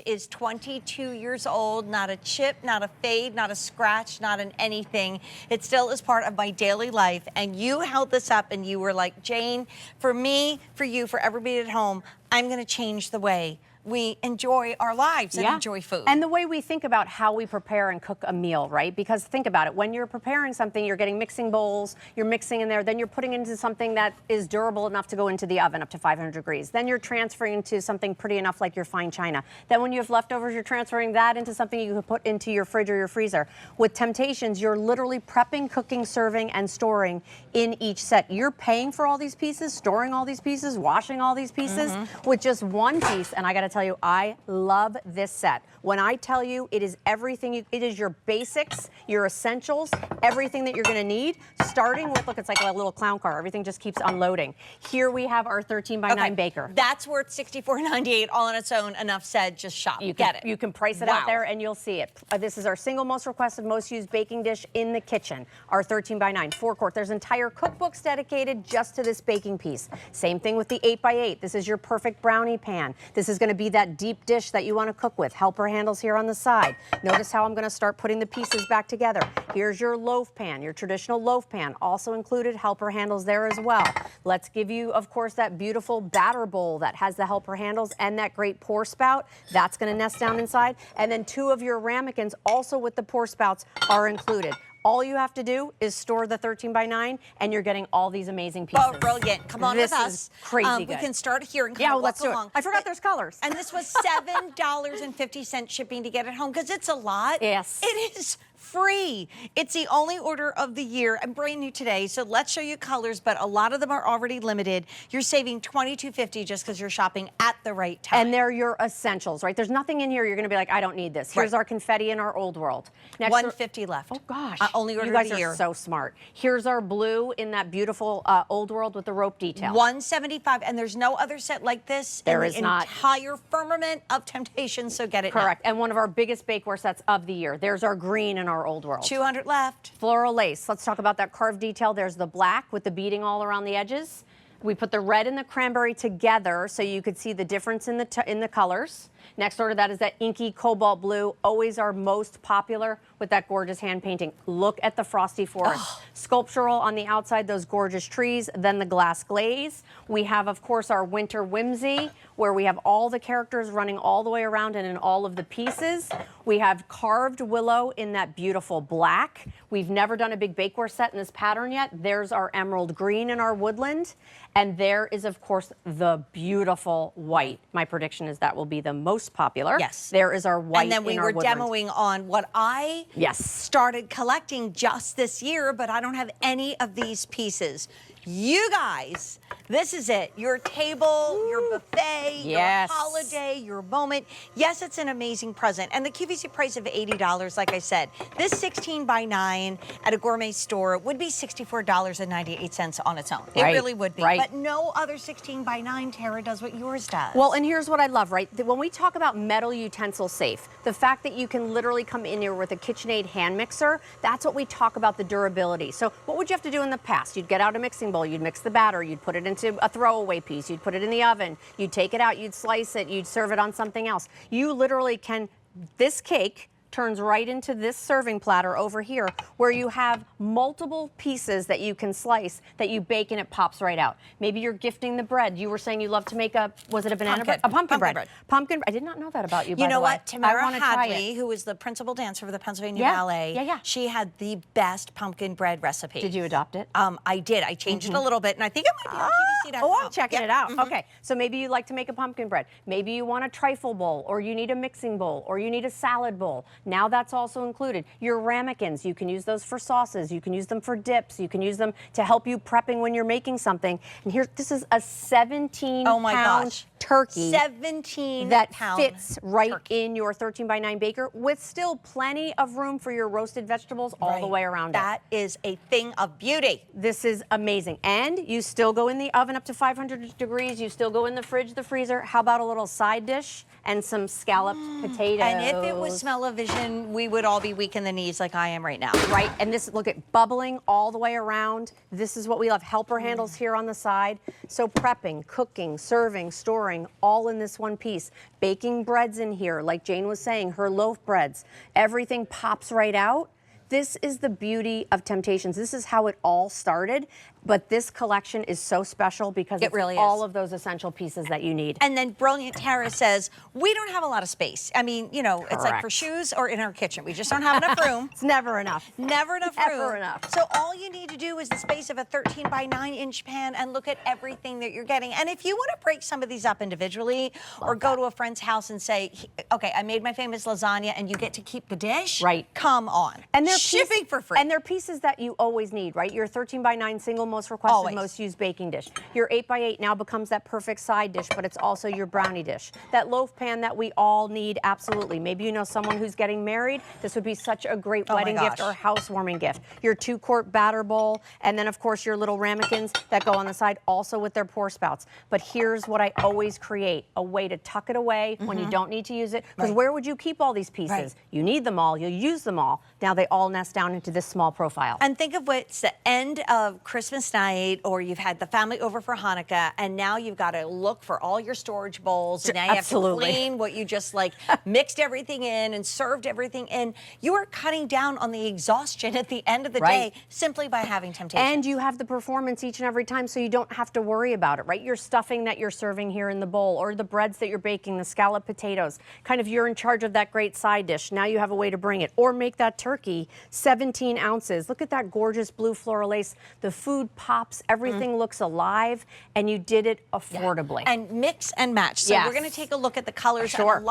Is 22 years old, not a chip, not a fade, not a scratch, not an anything. It still is part of my daily life. And you held this up and you were like, Jane, for me, for you, for everybody at home, I'm going to change the way we enjoy our lives and enjoy food. And the way we think about how we prepare and cook a meal, right? Because think about it, when you're preparing something, you're getting mixing bowls, you're mixing in there, then you're putting into something that is durable enough to go into the oven up to 500 degrees. Then you're transferring into something pretty enough like your fine china. Then when you have leftovers, you're transferring that into something you can put into your fridge or your freezer. With Temp-tations, you're literally prepping, cooking, serving, and storing in each set. You're paying for all these pieces, storing all these pieces, washing all these pieces with just one piece, and I gotta tell you, I love this set. When I tell you it is everything, it is your basics, your essentials, everything that you're gonna need, starting with, look, it's like a little clown car. Everything just keeps unloading. Here we have our 13 by 9 baker. That's worth $64.98 all on its own. Enough said, just shop. You get it. You can price it out there and you'll see it. This is our single most requested, most used baking dish in the kitchen. Our 13 by 9 4-quart. There's entire cookbooks dedicated just to this baking piece. Same thing with the 8 by 8. This is your perfect brownie pan. This is gonna be that deep dish that you want to cook with. Helper handles here on the side. Notice how I'm going to start putting the pieces back together. Here's your loaf pan, your traditional loaf pan. Also included helper handles there as well. Let's give you, of course, that beautiful batter bowl that has the helper handles and that great pour spout. That's going to nest down inside. And then 2 of your ramekins, also with the pour spouts, are included. All you have to do is store the 13 by 9 and you're getting all these amazing pieces. Oh, brilliant. Come on with us. This is crazy good. We can start here and kind of let's walk do along. it. I forgot there's colors. And this was $7.50 shipping to get it home because it's a lot. Yes. It is free. It's the only order of the year and brand new today. So let's show you colors, but a lot of them are already limited. You're saving $22.50 just because you're shopping at the right time. And they're your essentials, right? There's nothing in here you're going to be like, I don't need this. Here's our confetti in our old world. Next, $150 left. Oh gosh. Only order you guys of the year. are so smart. Here's our blue in that beautiful old world with the rope detail. $175, and there's no other set like this There in is the not. entire firmament of Temp-tations, so get it Correct. now. And one of our biggest bakeware sets of the year. There's our green in our old world. 200 left. Floral lace. Let's talk about that carved detail. There's the black with the beading all around the edges. We put the red and the cranberry together so you could see the difference in the colors. Next door to that is that inky cobalt blue, always our most popular with that gorgeous hand painting. Look at the frosty forest. Sculptural on the outside, those gorgeous trees, then the glass glaze. We have, of course, our winter whimsy, where we have all the characters running all the way around and in all of the pieces. We have carved willow in that beautiful black. We've never done a big bakeware set in this pattern yet. There's our emerald green in our woodland. And there is, of course, the beautiful white. My prediction is that will be the most popular. Yes. There is our white in our woodland. And then we were demoing on what I started collecting just this year, but I don't have any of these pieces. You guys, this is it. Your table, your buffet, your holiday, your moment. Yes, it's an amazing present. And the QVC price of $80, like I said, this 16 by 9 at a gourmet store would be $64.98 on its own. It really would be. But no other 16 by 9, Tara, does what yours does. Well, and here's what I love, right? When we talk about metal utensil safe, the fact that you can literally come in here with a KitchenAid hand mixer, that's what we talk about, the durability. So what would you have to do in the past? You'd get out a mixing bowl, you'd mix the batter, you'd put it into a throwaway piece, you'd put it in the oven, you'd take it out, you'd slice it, you'd serve it on something else. You literally can, this cake turns right into this serving platter over here where you have multiple pieces that you can slice that you bake and it pops right out. Maybe you're gifting the bread. You were saying you love to make a, was it a banana bread? A pumpkin bread. Pumpkin, I did not know that about you, by the way. You know what? Tamara Hadley, who was the principal dancer for the Pennsylvania Ballet, she had the best pumpkin bread recipe. Did you adopt it? I did. I changed it a little bit, and I think it might be on QVC.com. Oh, I'm checking it out. Okay, so maybe you like to make a pumpkin bread. Maybe you want a trifle bowl, or you need a mixing bowl, or you need a salad bowl. Now that's also included. Your ramekins, you can use those for sauces, you can use them for dips, you can use them to help you prepping when you're making something. And here, this is a 17-pound turkey 17 that fits right in your 13 by 9 baker with still plenty of room for your roasted vegetables all the way around it. That is a thing of beauty. This is amazing. And you still go in the oven up to 500 degrees. You still go in the fridge, the freezer. How about a little side dish and some scalloped potatoes? And if it was smell-o-vision, we would all be weak in the knees like I am right now. Right, and this, look at bubbling all the way around. This is what we love. Helper handles here on the side. So prepping, cooking, serving, storing. flooring, all in this one piece. Baking breads in here, like Jane was saying, her loaf breads. Everything pops right out. This is the beauty of Temp-tations. This is how it all started, but this collection is so special because it's really all of those essential pieces that you need. And then Brilliant Tara says, we don't have a lot of space. I mean, you know, it's like for shoes or in our kitchen. We just don't have enough room. It's never enough. Never enough room. Never enough. So all you need to do is the space of a 13 by 9 inch pan and look at everything that you're getting. And if you want to break some of these up individually or go to a friend's house and say, okay, I made my famous lasagna and you get to keep the dish. Right. Come on. And they're shipping for free. And they're pieces that you always need, right? Your 13 by 9 single most requested, most used baking dish. Your 8 by 8 now becomes that perfect side dish, but it's also your brownie dish. That loaf pan that we all need, absolutely. Maybe you know someone who's getting married. This would be such a great wedding gift or housewarming gift. Your 2-quart batter bowl, and then of course your little ramekins that go on the side, also with their pour spouts. But here's what I always create, a way to tuck it away when you don't need to use it. Because where would you keep all these pieces? You need them all, you'll use them all. Now they all nest down into this small profile. And think of what's the end of Christmas night, or you've had the family over for Hanukkah, and now you've got to look for all your storage bowls, and now you have to clean what you just like mixed everything in and served everything in. You are cutting down on the exhaustion at the end of the day simply by having Temp-tations. And you have the performance each and every time, so you don't have to worry about it, right? Your stuffing that you're serving here in the bowl, or the breads that you're baking, the scalloped potatoes, kind of you're in charge of that great side dish. Now you have a way to bring it, or make that turkey 17 ounces. Look at that gorgeous blue floral lace. The food pops, everything looks alive, and you did it affordably. And mix and match. So we're going to take a look at the colors. And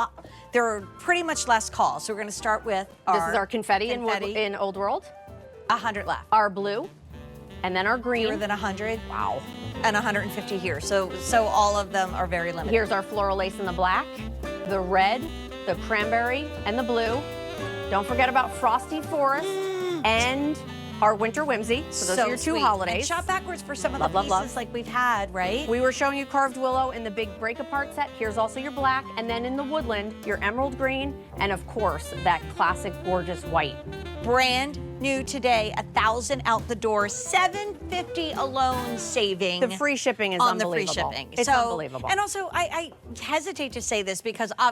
there are pretty much less calls. So we're going to start with this is our confetti. In Old World. 100 left. Our blue, and then our green. Fewer than 100. Wow. And 150 here. So all of them are very limited. Here's our floral lace in the black, the red, the cranberry, and the blue. Don't forget about Frosty Forest and our Winter Whimsy. So those are your two holidays. And shop backwards for some of the pieces like we've had, right? We were showing you carved willow in the big break-apart set. Here's also your black, and then in the woodland, your emerald green, and of course, that classic gorgeous white. Brand new today, 1,000 out the door, $750 alone saving. The free shipping is on unbelievable. The free shipping. It's unbelievable. And also, I hesitate to say this because obviously